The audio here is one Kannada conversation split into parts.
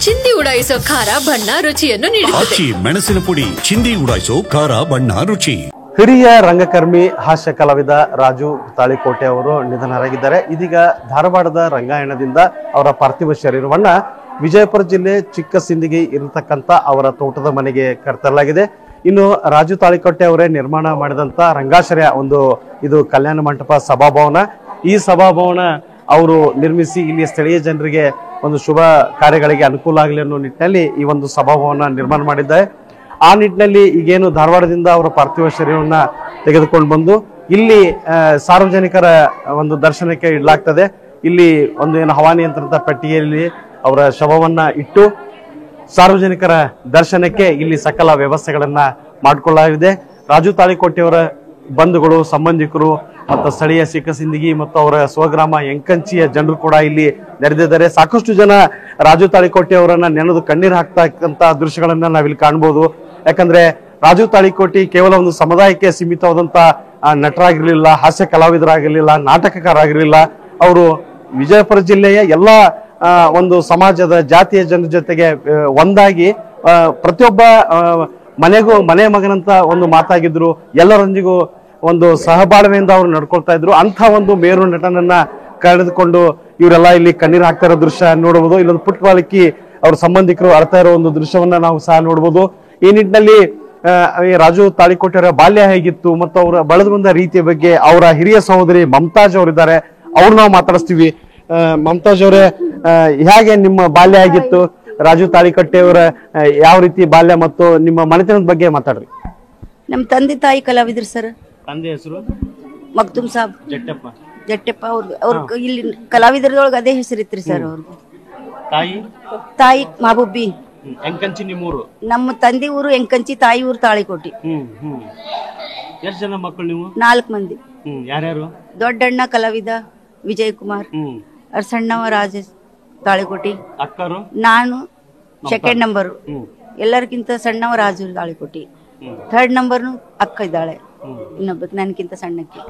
ಚಿಂದಿ ಉಡಾಯಿಸೋ ಖಾರ ಬಣ್ಣ ರುಚಿಯನ್ನು ನೀಡುತ್ತದೆ. ಮೆಣಸಿನ ಪುಡಿ ಚಿಂದಿ ಉಡಾಯಿಸೋ ಖಾರ ಬಣ್ಣ ರುಚಿ. ಹಿರಿಯ ರಂಗಕರ್ಮಿ ಹಾಸ್ಯ ಕಲಾವಿದ ರಾಜು ತಾಳಿಕೋಟೆ ಅವರು ನಿಧನರಾಗಿದ್ದಾರೆ. ಇದೀಗ ಧಾರವಾಡದ ರಂಗಾಯಣದಿಂದ ಅವರ ಪಾರ್ಥಿವ ಶರೀರವನ್ನ ವಿಜಯಪುರ ಜಿಲ್ಲೆ ಚಿಕ್ಕ ಸಿಂದಗಿ ಇರತಕ್ಕಂತ ಅವರ ತೋಟದ ಮನೆಗೆ ಕರೆತರಲಾಗಿದೆ. ಇನ್ನು ರಾಜು ತಾಳಿಕೋಟೆ ಅವರೇ ನಿರ್ಮಾಣ ಮಾಡಿದಂತ ರಂಗಾಶ್ರಯ ಇದು ಕಲ್ಯಾಣ ಮಂಟಪ ಸಭಾಭವನ. ಈ ಸಭಾಭವನ ಅವರು ನಿರ್ಮಿಸಿ ಇಲ್ಲಿ ಸ್ಥಳೀಯ ಜನರಿಗೆ ಒಂದು ಶುಭ ಕಾರ್ಯಗಳಿಗೆ ಅನುಕೂಲ ಆಗಲಿ ಅನ್ನೋ ನಿಟ್ಟಿನಲ್ಲಿ ಈ ಒಂದು ಸಭಾಭವನ ನಿರ್ಮಾಣ ಮಾಡಿದ್ದಾರೆ. ಆ ನಿಟ್ಟಿನಲ್ಲಿ ಈಗೇನು ಧಾರವಾಡದಿಂದ ಅವರ ಪಾರ್ಥಿವ ಶರೀರವನ್ನ ತೆಗೆದುಕೊಂಡು ಬಂದು ಇಲ್ಲಿ ಸಾರ್ವಜನಿಕರ ಒಂದು ದರ್ಶನಕ್ಕೆ ಇಡಲಾಗ್ತದೆ. ಇಲ್ಲಿ ಏನು ಹವಾನಿಯಂತ್ರಿತ ಪೆಟ್ಟಿಗೆಯಲ್ಲಿ ಅವರ ಶವವನ್ನ ಇಟ್ಟು ಸಾರ್ವಜನಿಕರ ದರ್ಶನಕ್ಕೆ ಇಲ್ಲಿ ಸಕಲ ವ್ಯವಸ್ಥೆಗಳನ್ನ ಮಾಡಿಕೊಳ್ಳಲಾಗಿದೆ. ರಾಜು ತಾಳಿಕೋಟೆಯವರ ಬಂಧುಗಳು, ಸಂಬಂಧಿಕರು ಮತ್ತು ಸ್ಥಳೀಯ ಸಿಂದಗಿ ಮತ್ತು ಅವರ ಸ್ವಗ್ರಾಮ ಎಂಕಂಚಿಯ ಜನರು ಕೂಡ ಇಲ್ಲಿ ನೆರೆದಿದ್ದಾರೆ. ಸಾಕಷ್ಟು ಜನ ರಾಜು ತಾಳಿಕೋಟೆ ಅವರನ್ನ ನೆನೆದು ಕಣ್ಣೀರು ಹಾಕ್ತಕ್ಕಂತ ದೃಶ್ಯಗಳನ್ನ ನಾವಿಲ್ಲಿ ಕಾಣಬಹುದು. ಯಾಕಂದ್ರೆ ರಾಜು ತಾಳಿಕೋಟೆ ಕೇವಲ ಒಂದು ಸಮುದಾಯಕ್ಕೆ ಸೀಮಿತವಾದಂತ ನಟರಾಗಿರ್ಲಿಲ್ಲ, ಹಾಸ್ಯ ಕಲಾವಿದರಾಗಿರ್ಲಿಲ್ಲ, ನಾಟಕಕಾರರಾಗಿರ್ಲಿಲ್ಲ. ಅವರು ವಿಜಯಪುರ ಜಿಲ್ಲೆಯ ಎಲ್ಲಾ ಒಂದು ಸಮಾಜದ ಜಾತಿಯ ಜನರ ಜೊತೆಗೆ ಒಂದಾಗಿ ಪ್ರತಿಯೊಬ್ಬ ಮನೆ ಮಗನಂತ ಒಂದು ಮಾತಾಗಿದ್ರು. ಎಲ್ಲರೊಂದಿಗೂ ಒಂದು ಸಹಬಾಳ್ವೆಯಿಂದ ಅವ್ರು ನಡ್ಕೊಳ್ತಾ ಇದ್ರು. ಅಂತ ಒಂದು ಮೇರು ನಟನನ್ನ ಕಳೆದುಕೊಂಡು ಇವರೆಲ್ಲ ಇಲ್ಲಿ ಕಣ್ಣೀರು ಹಾಕ್ತಾ ಇರೋ ದೃಶ್ಯ ನೋಡಬಹುದು. ಇಲ್ಲೊಂದು ಪುಟ್ಟ ಬಾಲಕಿ ಅವ್ರ ಸಂಬಂಧಿಕರು ಅಳ್ತಾ ಇರೋ ಒಂದು ದೃಶ್ಯವನ್ನ ನಾವು ಸಹ ನೋಡಬಹುದು. ಈ ನಿಟ್ಟಿನಲ್ಲಿ ರಾಜು ತಾಳಿಕೋಟೆ ಅವರ ಬಾಲ್ಯ ಹೇಗಿತ್ತು ಮತ್ತು ಅವರ ಬೆಳೆದು ಬಂದ ರೀತಿಯ ಬಗ್ಗೆ ಅವರ ಹಿರಿಯ ಸಹೋದರಿ ಮಮತಾಜ್ ಅವರಿದ್ದಾರೆ, ಅವ್ರು ನಾವು ಮಾತಾಡಿಸ್ತೀವಿ. ಮಮತಾಜ್ ಅವರೇ, ಹೇಗೆ ನಿಮ್ಮ ಬಾಲ್ಯ ಆಗಿತ್ತು? ರಾಜು ತಾಳಿಕೋಟೆ ಅವರ ಯಾವ ರೀತಿ ಬಾಲ್ಯ ಮತ್ತು ನಿಮ್ಮ ಮನೆತನದ ಬಗ್ಗೆ ಮಾತಾಡ್ರಿ. ನಮ್ಮ ತಂದೆ ತಾಯಿ ಕಲಾವಿದ್ರು ಸರ್. ತಂದೆ ಹೆಸರು ಮಕ್ತುಮ್ ಸಾಬ್ ಜಟ್ಟೆಪ್ಪ ಅವ್ರ ಇಲ್ಲಿ ಕಲಾವಿದರೊಳಗೆ ಅದೇ ಹೆಸರಿತ್ರಿ ಸರ್. ಅವ್ರಿಗೆ ತಾಯಿ ಮಹಬೂಬಿ ಎಂಕಂಚಿ. ನಿಮ್ಮೂರು? ನಮ್ಮ ತಂದೆ ಊರು ಎಂಕಂಚಿ, ತಾಯಿ ಊರು ತಾಳಿಕೋಟಿ. ಎಷ್ಟು ಜನ ಮಕ್ಕಳು ನೀವು? 4 ಮಂದಿ. ಯಾರ್ಯಾರು? ದೊಡ್ಡಣ್ಣ ಕಲಾವಿದ ವಿಜಯ್ ಕುಮಾರ್, ಸಣ್ಣವ ರಾಜೇಶ್ ತಾಳಿಕೋಟಿ, ಅಕ್ಕರು, ನಾನು ಸೆಕೆಂಡ್ ನಂಬರ್, ಎಲ್ಲರಿಗಿಂತ ಸಣ್ಣವ ರಾಜು ತಾಳಿಕೋಟಿ, ಥರ್ಡ್ ನಂಬರ್ನು ಅಕ್ಕ ಇದ್ದಾಳೆ, ಇನ್ನೊಬ್ಬ ನನ್ಕಿಂತ ಸಣ್ಣಕ್ಕೆ.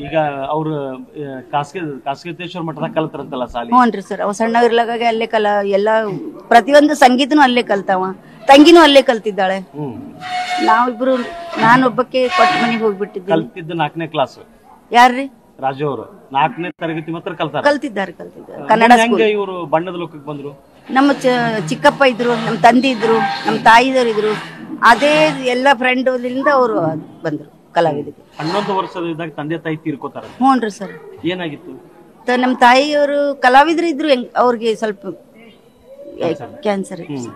ಈಗ ಅವ್ರು ಕಾಸಗೇಶ್ವರ ಮಠದಾಗ ಕಲ್ತಾರಂತಲ್ಲ ಸಾಲಿ? ಹ್ಞೂನ್ರಿ ಸರ್. ಅವ ಸಣ್ಣ ಇರ್ಲಾಗ ಅಲ್ಲೇ ಎಲ್ಲ ಪ್ರತಿಯೊಂದು ಸಂಗೀತನು ಅಲ್ಲೇ ಕಲ್ತಾವ, ತಂಗಿನೂ ಅಲ್ಲೇ ಕಲ್ತಿದ್ದಾಳೆ. ನಾವಿಬ್ರು, ನಾನೊಬ್ಬಕ್ಕೆ ಕೊಟ್ಟ ಮನೆಗೆ ಹೋಗ್ಬಿಟ್ಟಿದ್ದೆ. ಕಲ್ತಿದ್ದು 4ನೇ ಕ್ಲಾಸ್. ಯಾರ್ರಿ? ರಾಜು ಅವರು 4ನೇ ತರಗತಿ ಮಾತ್ರ ಕಲ್ತಿದ್ದಾರೆ. ಕನ್ನಡ ಸ್ಕೂಲ್. ಇವರು ಬಣ್ಣದ ಲೋಕಕ್ಕೆ ಬಂದ್ರು? ನಮ್ಮ ಚಿಕ್ಕಪ್ಪ ಇದ್ರು, ನಮ್ಮ ತಂದೆ ಇದ್ರು, ನಮ್ಮ ತಾಯಿದವ್ರು ಇದ್ರು. ಅದೇ ಎಲ್ಲ ಫ್ರೆಂಡ್ ಅವರು ಬಂದ್ರು ಕಲಾವಿದಕ್ಕೆ. 11 ವರ್ಷದಾಗ ತಂದೆ ತಾಯಿ ತೀರ್ಕೋತಾರ? ಹ್ಞೂನ್ರಿ ಸರ್. ಏನಾಗಿತ್ತು? ನಮ್ಮ ತಾಯಿಯವರು ಕಲಾವಿದ್ರು ಇದ್ರು, ಅವ್ರಿಗೆ ಸ್ವಲ್ಪ ಕ್ಯಾನ್ಸರ್ ಇತ್ತು.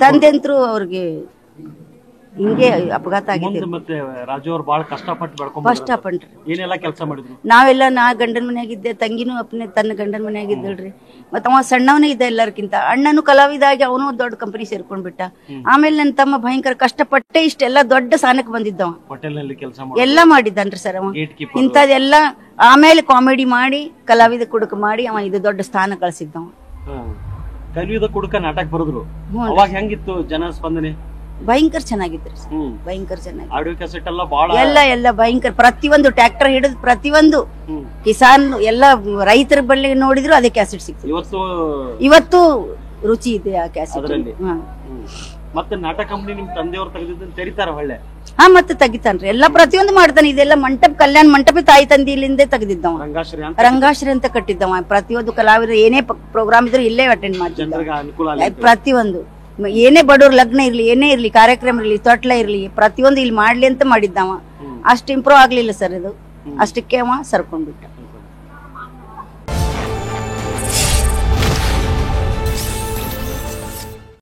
ತಂದೆ ಅಂತೂ ಅವ್ರಿಗೆ ಹಿಂಗೆ ಅಪಘಾತ ಆಗಿದೆ. ಮತ್ತೆ ರಾಜು ಅವ್ರು ಬಹಳ ಕಷ್ಟಪಟ್ಟು ಏನೆಲ್ಲ ಕೆಲಸ ಮಾಡಿದ್ರು? ನಾವೆಲ್ಲ ಗಂಡನ ಮನೆಯಾಗಿದ್ದೆ, ತಂಗಿನೂ ತನ್ನ ಗಂಡನ ಮನೆಯಾಗಿದ್ದಳ್ರಿ. ಮತ್ತ ಅವ ಸಣ್ಣವನೇ ಇದ್ದ ಎಲ್ಲರಿಗಿಂತ. ಅಣ್ಣನು ಕಲಾವಿದ ಆಗಿ ಅವನು ದೊಡ್ಡ ಕಂಪನಿ ಸೇರ್ಕೊಂಡ್ಬಿಟ್ಟ. ಆಮೇಲೆ ನನ್ನ ತಮ್ಮ ಭಯಂಕರ ಕಷ್ಟಪಟ್ಟೆ ಇಷ್ಟೆಲ್ಲ ದೊಡ್ಡ ಸ್ಥಾನಕ್ಕೆ ಬಂದಿದ್ದವ. ಎಲ್ಲ ಮಾಡಿದ್ದಾನ್ರಿ ಸರ್ ಅವ. ಇಂಥದೆಲ್ಲ ಆಮೇಲೆ ಕಾಮಿಡಿ ಮಾಡಿ ಕಲಾವಿದ ಕುಡುಕ ಮಾಡಿ ಅವ ಇದು ದೊಡ್ಡ ಸ್ಥಾನ ಕಳ್ಸಿದ್ದವ. ಕಲಾವಿದ ಕುಡುಕ ನಾಟಕ ಬರೆದ್ರು. ಅವಾಗ ಹೆಂಗಿತ್ತು ಜನ ಸ್ಪಂದನೆ? ಭಯಂಕರ ಚೆನ್ನಾಗಿದ್ರಿ, ಭಯಂಕರ ಚೆನ್ನಾಗಿ. ಆಡಿಯೋ ಕ್ಯಾಸೆಟ್ ಎಲ್ಲ ಭಯಂಕರ. ಪ್ರತಿಯೊಂದು ಟ್ರ್ಯಾಕ್ಟರ್ ಹಿಡಿದು ಪ್ರತಿಯೊಂದು ಕಿಸಾನ್ ಎಲ್ಲ ರೈತರ ಬಳಿ ನೋಡಿದ್ರು ಅದೇ ಕ್ಯಾಸೆಟ್ ಸಿಗ್ತದೆ. ಇವತ್ತು ರುಚಿ ಇದೆ ಆ ಕ್ಯಾಸೆಟ್. ಮತ್ತೆ ನಾಟಕ ಕಂಪನಿ ನಿಮ್ ತಂದೆಯವ್ರು ತೆಗೆದಿದ್ದನ್ನು ತೆರಿತಾರ ಹೊಳ್ಳೆ? ಮತ್ತೆ ತೆಗಿತಾನ್ರಿ. ಎಲ್ಲ ಪ್ರತಿಯೊಂದು ಮಾಡ್ತಾನೆ. ಇದೆಲ್ಲ ಮಂಟಪ, ಕಲ್ಯಾಣ ಮಂಟಪ ತಾಯಿ ತಂದೆಯಿಂದ ತೆಗೆದಿದ್ದವ. ರಂಗಾಶ್ರಯ ಅಂತ ಕಟ್ಟಿದ್ದವ. ಪ್ರತಿಯೊಂದು ಕಲಾವಿದರು ಏನೇ ಪ್ರೋಗ್ರಾಮ್ ಇದ್ರು ಇಲ್ಲೇ ಅಟೆಂಡ್ ಮಾಡ್ತಿದ್ದ. ಪ್ರತಿಯೊಂದು ಏನೇ ಬಡವ್ರ ಲಗ್ನ ಇರ್ಲಿ, ಏನೇ ಇರ್ಲಿ, ಕಾರ್ಯಕ್ರಮ ಇರ್ಲಿ, ತೊಟ್ಲ ಇರ್ಲಿ, ಪ್ರತಿಯೊಂದು ಇಲ್ಲಿ ಮಾಡ್ಲಿ ಅಂತ ಮಾಡಿದ್ದವ. ಅಷ್ಟು ಇಂಪ್ರೂವ್ ಆಗ್ಲಿಲ್ಲ ಸರ್ ಇದು. ಅಷ್ಟಕ್ಕೆ ಅವ ಸರ್ಕೊಂಡ್ಬಿಟ್ಟ.